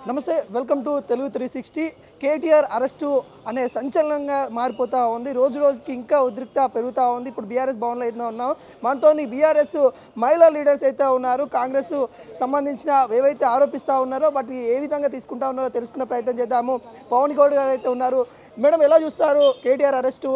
నమస్తే welcome to Telugu 360 KTR arrest అనే సంచలనంగా మారిపోతూ ఉంది. రోజు రోజుకి ఇంకా ఉద్రిక్త పెరుగుతూ ఉంది. ఇప్పుడు బీఆర్ఎస్ భవన్లో అయితే ఉన్నాం. మనతో బీఆర్ఎస్ మహిళా లీడర్స్ అయితే ఉన్నారు. కాంగ్రెస్ సంబంధించిన ఏవైతే ఆరోపిస్తూ ఉన్నారో వాటి ఏ విధంగా తీసుకుంటా ఉన్నారో తెలుసుకునే ప్రయత్నం చేద్దాము. పవన్ గౌడ్ గారు అయితే ఉన్నారు. మేడం ఎలా చూస్తారు? కేటీఆర్ అరెస్టు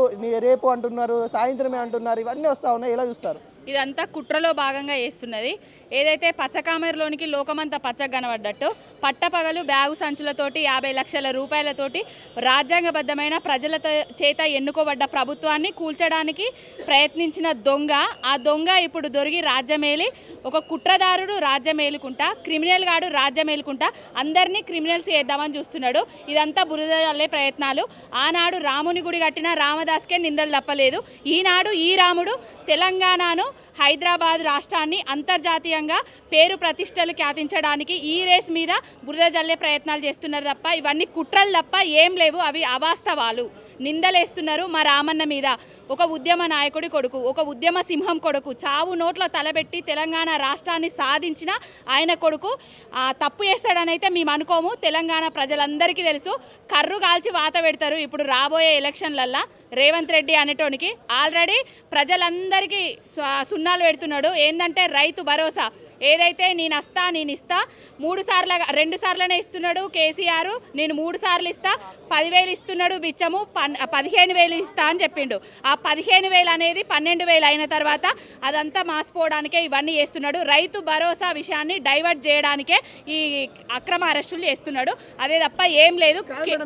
రేపు అంటున్నారు, సాయంత్రమే అంటున్నారు, ఇవన్నీ వస్తూ ఉన్నాయి, ఎలా చూస్తారు? ఇదంతా కుట్రలో భాగంగా చేస్తున్నది. ఏదైతే పచ్చకామెరలోనికి లోకమంతా పచ్చగా కనబడ్డట్టు పట్టపగలు బ్యాగు సంచులతోటి 50 లక్షల రూపాయలతోటి రాజ్యాంగబద్ధమైన ప్రజల చేత ఎన్నుకోబడ్డ ప్రభుత్వాన్ని కూల్చడానికి ప్రయత్నించిన దొంగ, ఆ దొంగ ఇప్పుడు దొరికి రాజ్యమేలి ఒక కుట్రదారుడు రాజ్యమేలుకుంటా, క్రిమినల్ గాడు రాజ్యమేలుకుంటా అందరినీ క్రిమినల్స్ చేద్దామని చూస్తున్నాడు. ఇదంతా బురద చల్లే ప్రయత్నాలు. ఆనాడు రాముని గుడి కట్టిన రామదాస్కే నిందలు తప్పలేదు. ఈనాడు ఈ రాముడు తెలంగాణను, హైదరాబాద్ రాష్ట్రాన్ని అంతర్జాతీయంగా పేరు ప్రతిష్టలు ఖ్యాతించడానికి ఈ రేస్ మీద బురద జల్లే ప్రయత్నాలు చేస్తున్నారు తప్ప ఇవన్నీ కుట్రలు తప్ప ఏం లేవు. అవి అవాస్తవాలు. నిందలేస్తున్నారు మా రామన్న మీద. ఒక ఉద్యమ నాయకుడి కొడుకు, ఒక ఉద్యమ సింహం కొడుకు, చావు నోట్లో తలబెట్టి తెలంగాణ రాష్ట్రాన్ని సాధించిన ఆయన కొడుకు తప్పు చేస్తాడనైతే మేము అనుకోము. తెలంగాణ ప్రజలందరికీ తెలుసు. కర్రు కాల్చి వాత పెడతారు. ఇప్పుడు రాబోయే ఎలక్షన్లల్లో రేవంత్ రెడ్డి అనేటోనికి ఆల్రెడీ ప్రజలందరికీ సున్నాలు పెడుతున్నాడు. ఏంటంటే రైతు భరోసా ఏదైతే నేను ఇస్తా 3 సార్లు 2 సార్లనే ఇస్తున్నాడు కేసీఆర్, నేను 3 సార్లు ఇస్తా 10,000 ఇస్తున్నాడు బిచ్చము, 15,000 ఇస్తా అని చెప్పిండు. ఆ 15,000 అనేది 12,000 అయిన తర్వాత అదంతా మాసిపోవడానికే ఇవన్నీ చేస్తున్నాడు. రైతు భరోసా విషయాన్ని డైవర్ట్ చేయడానికే ఈ అక్రమ అరెస్టులు చేస్తున్నాడు. అదే తప్ప ఏం లేదు.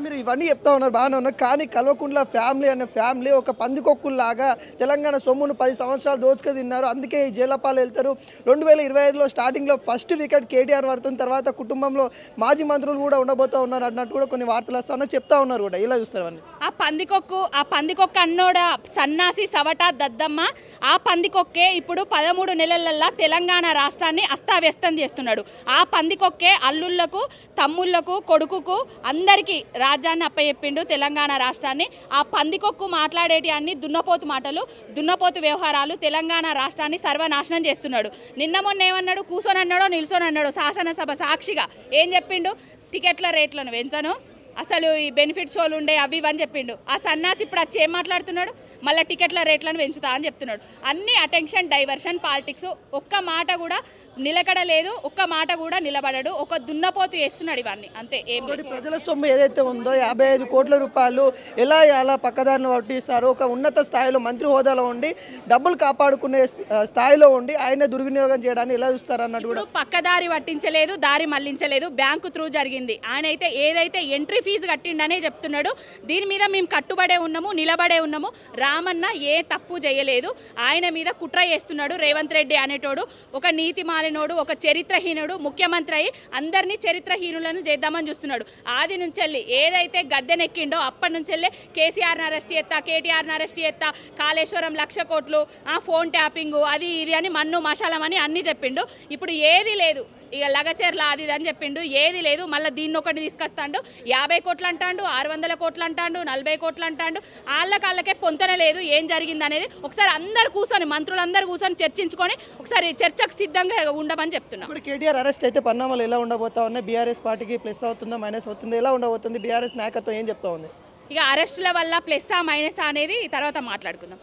మీరు ఇవన్నీ చెప్తా ఉన్నారు, బాగానే ఉన్నారు. కానీ కల్వకుంట్ల ఫ్యామిలీ అనే ఫ్యామిలీ ఒక పందికొక్కుల్లాగా తెలంగాణ సొమ్మును 10 సంవత్సరాలు దోచుకు తిన్నారు. అందుకే ఈ జైలపాలు వెళ్తారు. 2025లో స్టార్టింగ్లో ఫస్ట్ వికెట్ కేటీఆర్ పడుతున్న తర్వాత కుటుంబంలో మాజీ మంత్రులు కూడా ఉండబోతూ ఉన్నారు అన్నట్టు కూడా కొన్ని వార్తలు వస్తా ఉన్నా, చెప్తా ఉన్నారు కూడా. ఇలా చూస్తారు అవన్నీ. ఆ పందికొక్కు అన్నోడ సన్నాసి సవట దద్దమ్మ, ఆ పందికొక్కే ఇప్పుడు 13 నెలలల్లా తెలంగాణ రాష్ట్రాన్ని అస్తావ్యస్తం చేస్తున్నాడు. ఆ పందికొక్కే అల్లుళ్లకు, తమ్ముళ్లకు, కొడుకుకు అందరికీ రాజ్యాన్ని అప్పచెప్పిండు తెలంగాణ రాష్ట్రాన్ని. ఆ పందికొక్కు మాట్లాడేటి అన్ని దున్నపోతు మాటలు, దున్నపోతు వ్యవహారాలు తెలంగాణ రాష్ట్రాన్ని సర్వనాశనం చేస్తున్నాడు. నిన్న మొన్న ఏమన్నాడు? కూర్చొని అన్నాడో నిల్చొని అన్నాడో శాసనసభ సాక్షిగా ఏం చెప్పిండు? టికెట్ల రేట్లను పెంచను, అసలు ఈ బెనిఫిట్ షోలు ఉండే అవి ఇవని చెప్పిండు. ఆ సన్నాసి ఇప్పుడు వచ్చి ఏం మాట్లాడుతున్నాడు? మళ్ళీ టికెట్ల రేట్లను పెంచుతా అని చెప్తున్నాడు. అన్ని అటెన్షన్ డైవర్షన్ పాలిటిక్స్. ఒక్క మాట కూడా నిలకడ లేదు, ఒక్క మాట కూడా నిలబడడు. ఒక దున్నపోతు చేస్తున్నాడు ఇవన్నీ, అంతే. ఏం ప్రజల సొమ్ము ఏదైతే ఉందో 55 కోట్ల రూపాయలు ఎలా పక్కదారిని పట్టిస్తారు? ఒక ఉన్నత స్థాయిలో మంత్రి హోదాలో ఉండి డబ్బులు కాపాడుకునే స్థాయిలో ఉండి ఆయన దుర్వినియోగం చేయడాన్ని ఎలా చూస్తారు అన్నట్టు కూడా. పక్కదారి పట్టించలేదు, దారి మళ్లించలేదు, బ్యాంకు త్రూ జరిగింది. ఆయన అయితే ఏదైతే ఎంట్రీ ఫీజు కట్టిండనే చెప్తున్నాడు. దీని మీద మేము కట్టుబడే ఉన్నాము, నిలబడే ఉన్నాము. రామన్న ఏ తప్పు చేయలేదు. ఆయన మీద కుట్ర చేస్తున్నాడు రేవంత్ రెడ్డి అనేటోడు. ఒక నీతి మాలినోడు, ఒక చరిత్రహీనుడు ముఖ్యమంత్రి అయి అందరినీ చరిత్రహీనులను చేద్దామని చూస్తున్నాడు. ఆది నుంచెల్లి ఏదైతే గద్దెనెక్కిండో అప్పటి నుంచెల్లే కేసీఆర్ని అరెస్ట్ చేస్తా, కేటీఆర్ని అరెస్ట్ చేస్తా, కాళేశ్వరం 1,00,000 కోట్లు, ఫోన్ ట్యాపింగు, అది ఇది అని మన్ను మశాలం అని అన్నీ చెప్పిండు. ఇప్పుడు ఏది లేదు. ఇక లగచేర్ల అది అని చెప్పిండు, ఏది లేదు. మళ్ళీ దీన్ని ఒకటి తీసుకొస్తాడు. 50 కోట్లు అంటాడు, 600 కోట్లు అంటాడు, 40 కోట్లు అంటాడు. వాళ్ళకే పొంతన లేదు ఏం జరిగింది అనేది. ఒకసారి అందరు కూర్చొని, మంత్రులందరూ కూర్చొని చర్చించుకొని ఒకసారి చర్చకు సిద్ధంగా ఉండమని చెప్తున్నాం. ఇప్పుడు కేటీఆర్ అరెస్ట్ అయితే పరిణామాలు ఎలా ఉండబోతా ఉన్నాయి? బీఆర్ఎస్ పార్టీకి ప్లస్ అవుతుందా, మైనస్ అవుతుందా, ఎలా ఉండబోతుంది? బీఆర్ఎస్ నాయకత్వం ఏం చెప్తా ఉంది? ఇక అరెస్టుల వల్ల ప్లస్సా మైనసా అనేది తర్వాత మాట్లాడుకుందాం.